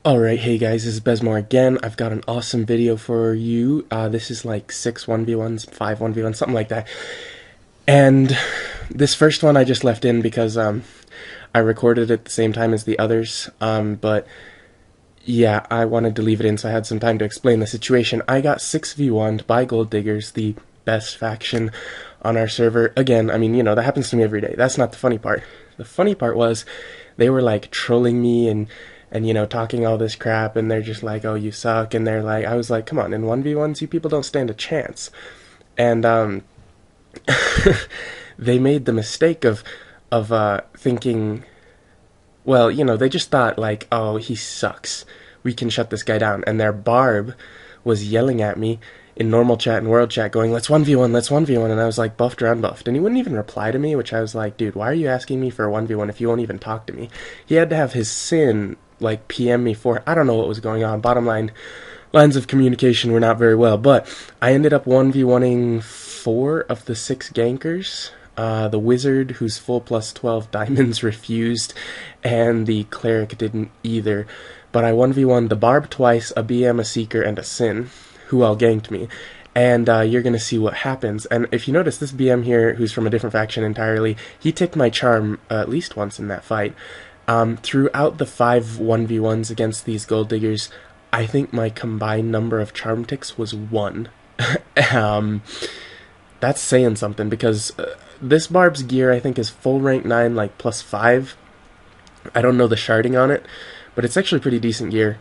Alright, hey guys, this is Bezmor again. I've got an awesome video for you. This is like 6 1v1s, 5 1v1s, something like that. And this first one I just left in because I recorded it at the same time as the others. But yeah, I wanted to leave it in so I had some time to explain the situation. I got 6v1'd by Gold Diggers, the best faction on our server. Again, I mean, you know, that happens to me every day. That's not the funny part. The funny part was they were like trolling me and you know, talking all this crap, and they're just like, oh, you suck, and they're like, I was like, come on, in 1v1s, you people don't stand a chance. And they made the mistake of thinking, well, you know, they just thought like, oh, he sucks, we can shut this guy down. And their Barb was yelling at me in normal chat and world chat going, let's 1v1, let's 1v1, and I was like, buffed or unbuffed, and he wouldn't even reply to me, which I was like, dude, why are you asking me for a 1v1 if you won't even talk to me? He had to have his Sin like PM me for, I don't know what was going on. Bottom line, lines of communication were not very well, but I ended up 1v1ing 4 of the 6 gankers. The wizard, whose full plus 12 diamonds, refused, and the cleric didn't either. But I 1v1'd the Barb twice, a BM, a Seeker, and a Sin, who all ganked me. And you're going to see what happens. And if you notice, this BM here, who's from a different faction entirely, he ticked my charm at least once in that fight. Throughout the 5 1v1s against these Gold Diggers, I think my combined number of charm ticks was 1. That's saying something, because this Barb's gear, I think, is full rank 9, like plus 5. I don't know the sharding on it, but it's actually pretty decent gear.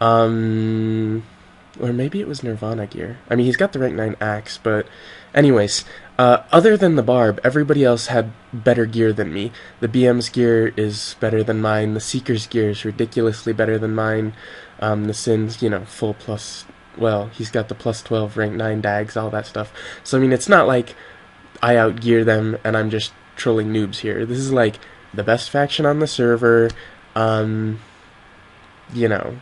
Or maybe it was Nirvana gear. I mean, he's got the rank 9 axe, but anyways, other than the Barb, everybody else had better gear than me. The BM's gear is better than mine. The Seeker's gear is ridiculously better than mine. The Sin's, you know, full plus, well, he's got the plus 12 rank 9 dags, all that stuff. So, I mean, it's not like I outgear them and I'm just trolling noobs here. This is like the best faction on the server, you know,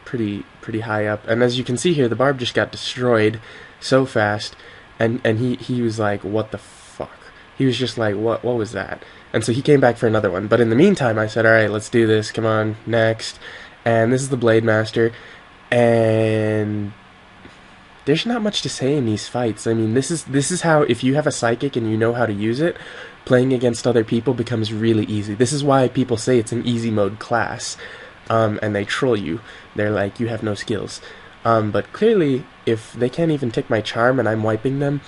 pretty high up. And as you can see here, the Barb just got destroyed so fast. And he was like, what the fuck? He was just like, what was that? And so he came back for another one. But in the meantime, I said, alright, let's do this. Come on, next. And this is the Blade Master. And there's not much to say in these fights. I mean, this is how, if you have a psychic and you know how to use it, playing against other people becomes really easy. This is why people say it's an easy mode class. And they troll you. They're like, you have no skills. But clearly, if they can't even take my charm and I'm wiping them,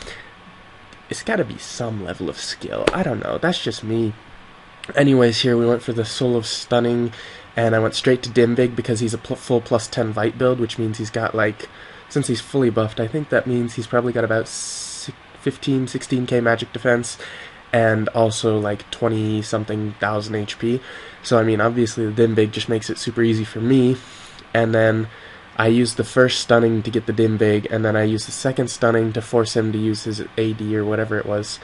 it's gotta be some level of skill. I don't know, that's just me. Anyways, here we went for the Soul of Stunning, and I went straight to Dimbig because he's a full plus 10 Vite build, which means he's got like, since he's fully buffed, I think that means he's probably got about 15, 16k magic defense, and also like 20-something thousand HP. So I mean, obviously the Dimbig just makes it super easy for me, and then I used the first stunning to get the Dimbig, and then I used the second stunning to force him to use his AD or whatever it was.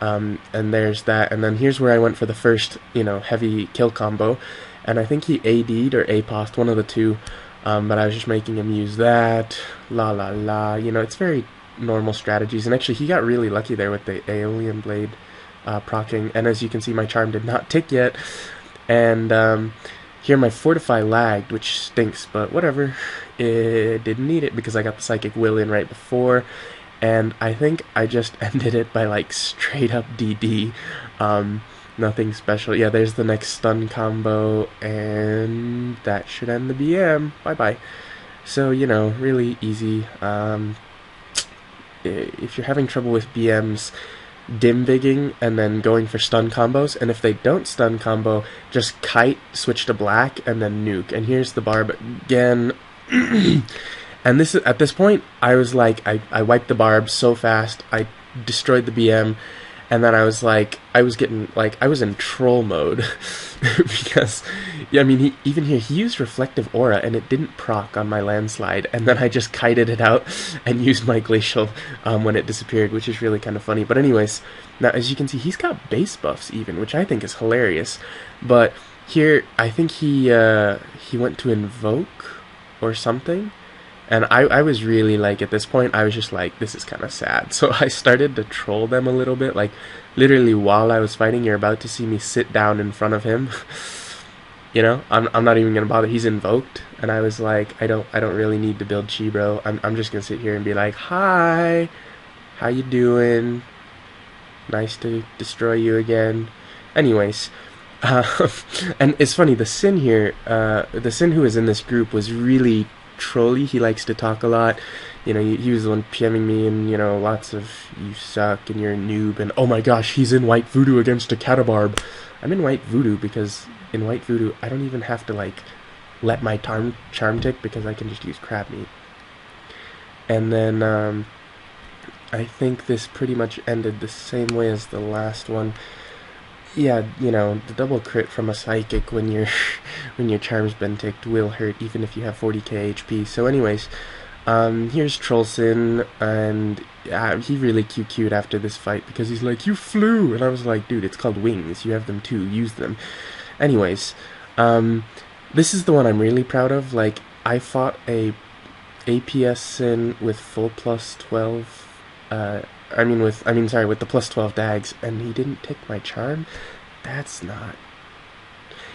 And there's that. And then here's where I went for the first, you know, heavy kill combo. And I think he AD'd or APOS'd, one of the two. But I was just making him use that. La la la. You know, it's very normal strategies. And actually, he got really lucky there with the Aeolian Blade proccing. And as you can see, my charm did not tick yet. And here my Fortify lagged, which stinks, but whatever. It didn't need it because I got the Psychic Will in right before, and I think I just ended it by like straight up DD. Nothing special. Yeah, there's the next stun combo, and that should end the BM. Bye bye. So, you know, really easy. If you're having trouble with BMs, Dimbigging and then going for stun combos, and if they don't stun combo, just kite, switch to black, and then nuke. And here's the Barb again. And this, at this point, I was like, I wiped the Barb so fast, I destroyed the BM, and then I was like, I was in troll mode. Because, yeah, I mean, even here, he used Reflective Aura, and it didn't proc on my landslide, and then I just kited it out and used my Glacial when it disappeared, which is really kind of funny. But anyways, now, as you can see, he's got base buffs even, which I think is hilarious. But here, I think he went to Invoke or something, and I was really like, at this point I was just like, this is kind of sad. So I started to troll them a little bit, like literally while I was fighting, you're about to see me sit down in front of him. You know, I'm not even gonna bother. He's invoked, and I was like, I don't really need to build chi, bro. I'm just gonna sit here and be like, hi, how you doing? Nice to destroy you again. Anyways, uh, and it's funny. The Sin who was in this group was really trolly. He likes to talk a lot. You know, he was the one PMing me, and you know, lots of you suck and you're a noob, and oh my gosh, he's in white voodoo against a catabarb. I'm in white voodoo because in white voodoo I don't even have to like let my charm tick because I can just use crab meat. And then I think this pretty much ended the same way as the last one. Yeah, you know, the double crit from a psychic when your when your charm's been ticked will hurt even if you have 40k HP. So anyways, here's Trollson, and he really QQ'd after this fight because he's like, you flew! And I was like, dude, it's called wings. You have them too. Use them. Anyways, this is the one I'm really proud of. Like, I fought a APS Sin with full plus 12, with the plus 12 dags, and he didn't tick my charm. That's not...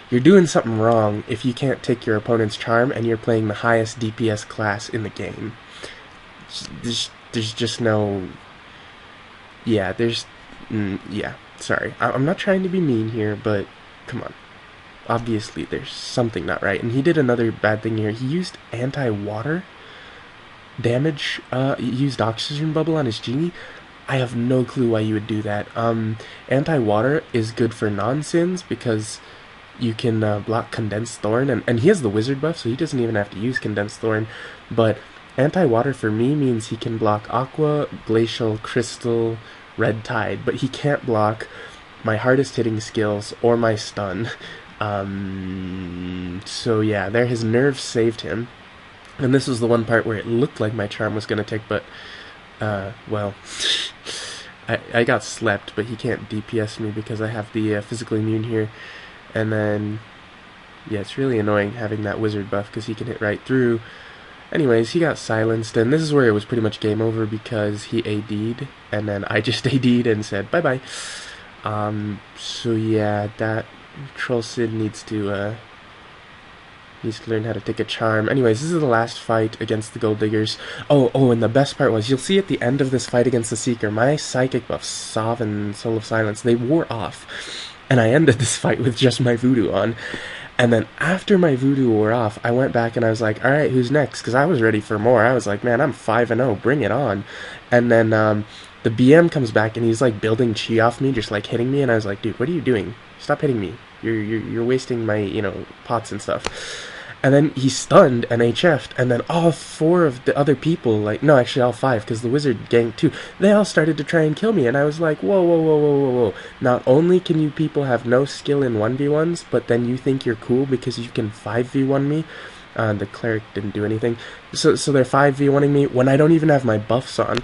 You're doing something wrong if you can't tick your opponent's charm and you're playing the highest DPS class in the game. There's just no... Yeah, yeah, sorry. I'm not trying to be mean here, but come on. Obviously, there's something not right. And he did another bad thing here. He used anti-water damage. He used oxygen bubble on his genie. I have no clue why you would do that. Anti-water is good for non-sins because you can block Condensed Thorn, and he has the wizard buff, so he doesn't even have to use Condensed Thorn. But anti-water for me means he can block Aqua, Glacial, Crystal, Red Tide, but he can't block my hardest hitting skills or my stun. So yeah, there his nerves saved him. And this was the one part where it looked like my charm was gonna tick, but well, I got slept, but he can't DPS me because I have the physical immune here. And then, yeah, it's really annoying having that wizard buff because he can hit right through. Anyways, he got silenced, and this is where it was pretty much game over because he AD'd, and then I just AD'd and said bye-bye. So yeah, that Troll Sid needs to learn how to take a charm. Anyways, this is the last fight against the Gold Diggers. Oh, and the best part was, you'll see at the end of this fight against the Seeker, my psychic buffs, Sov and Soul of Silence, they wore off. And I ended this fight with just my voodoo on. And then after my voodoo wore off, I went back and I was like, alright, who's next? Because I was ready for more. I was like, man, I'm 5-0, bring it on. And then the BM comes back and he's like building chi off me, just like hitting me. And I was like, dude, what are you doing? Stop hitting me. You're wasting my, pots and stuff. And then he stunned and HF'd, and then all 4 of the other people, no, actually all 5, because the wizard ganked too, they all started to try and kill me, and I was like, whoa. Not only can you people have no skill in 1v1s, but then you think you're cool because you can 5v1 me? The cleric didn't do anything. So they're 5v1ing me when I don't even have my buffs on.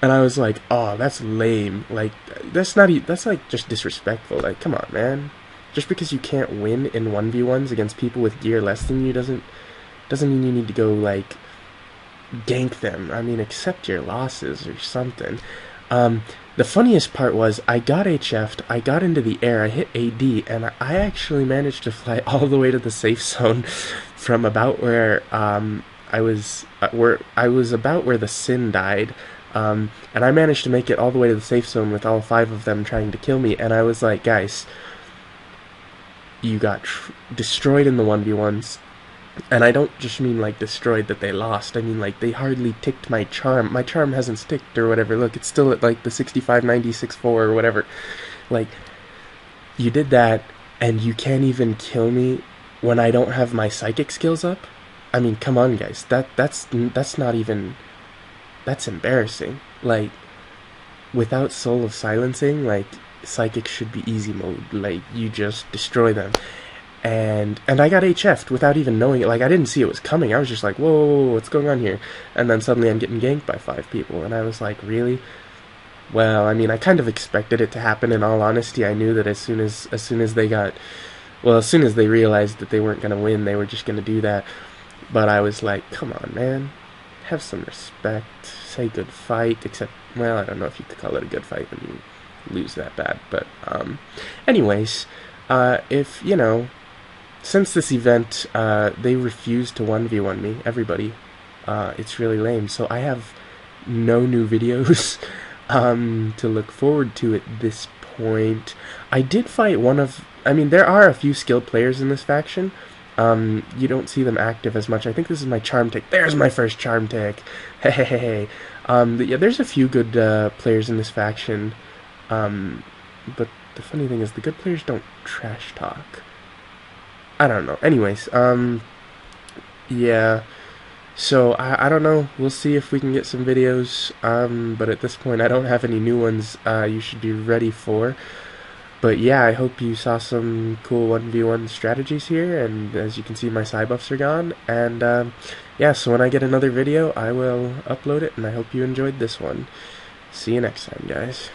And I was like, oh, that's lame. Like, that's like just disrespectful. Like, come on, man. Just because you can't win in 1v1s against people with gear less than you doesn't mean you need to go, like, gank them. I mean, accept your losses or something. The funniest part was, I got HF'd, I got into the air, I hit AD, and I actually managed to fly all the way to the safe zone from about where, I was about where the Sin died. And I managed to make it all the way to the safe zone with all 5 of them trying to kill me, and I was like, guys, you got destroyed in the 1v1s, and I don't just mean like destroyed that they lost, I mean like they hardly ticked my charm. My charm hasn't ticked or whatever. Look, it's still at like the 65, 96, 4 or whatever. Like, you did that, and you can't even kill me when I don't have my psychic skills up? I mean, come on, guys, that's not even, that's embarrassing. Like, without Soul of Silencing, like, psychic should be easy mode. Like, you just destroy them. And I got HF'd without even knowing it. Like, I didn't see it was coming. I was just like, whoa, what's going on here? And then suddenly I'm getting ganked by 5 people, and I was like, really? Well, I mean, I kind of expected it to happen, in all honesty. I knew that as soon as they realized that they weren't going to win, they were just going to do that. But I was like, come on, man, have some respect, say good fight, except, well, I don't know if you could call it a good fight when you lose that bad, but anyways, if since this event, they refused to 1v1 me, everybody. It's really lame, so I have no new videos to look forward to at this point. I did fight I mean, there are a few skilled players in this faction. You don't see them active as much. I think this is my charm tick. There's my first charm tick. Hey, hey, hey, hey. Yeah, there's a few good players in this faction. But the funny thing is, the good players don't trash talk. I don't know. Anyways, yeah. So, I don't know. We'll see if we can get some videos. But at this point, I don't have any new ones you should be ready for. But yeah, I hope you saw some cool 1v1 strategies here, and as you can see, my side buffs are gone. And yeah, so when I get another video, I will upload it, and I hope you enjoyed this one. See you next time, guys.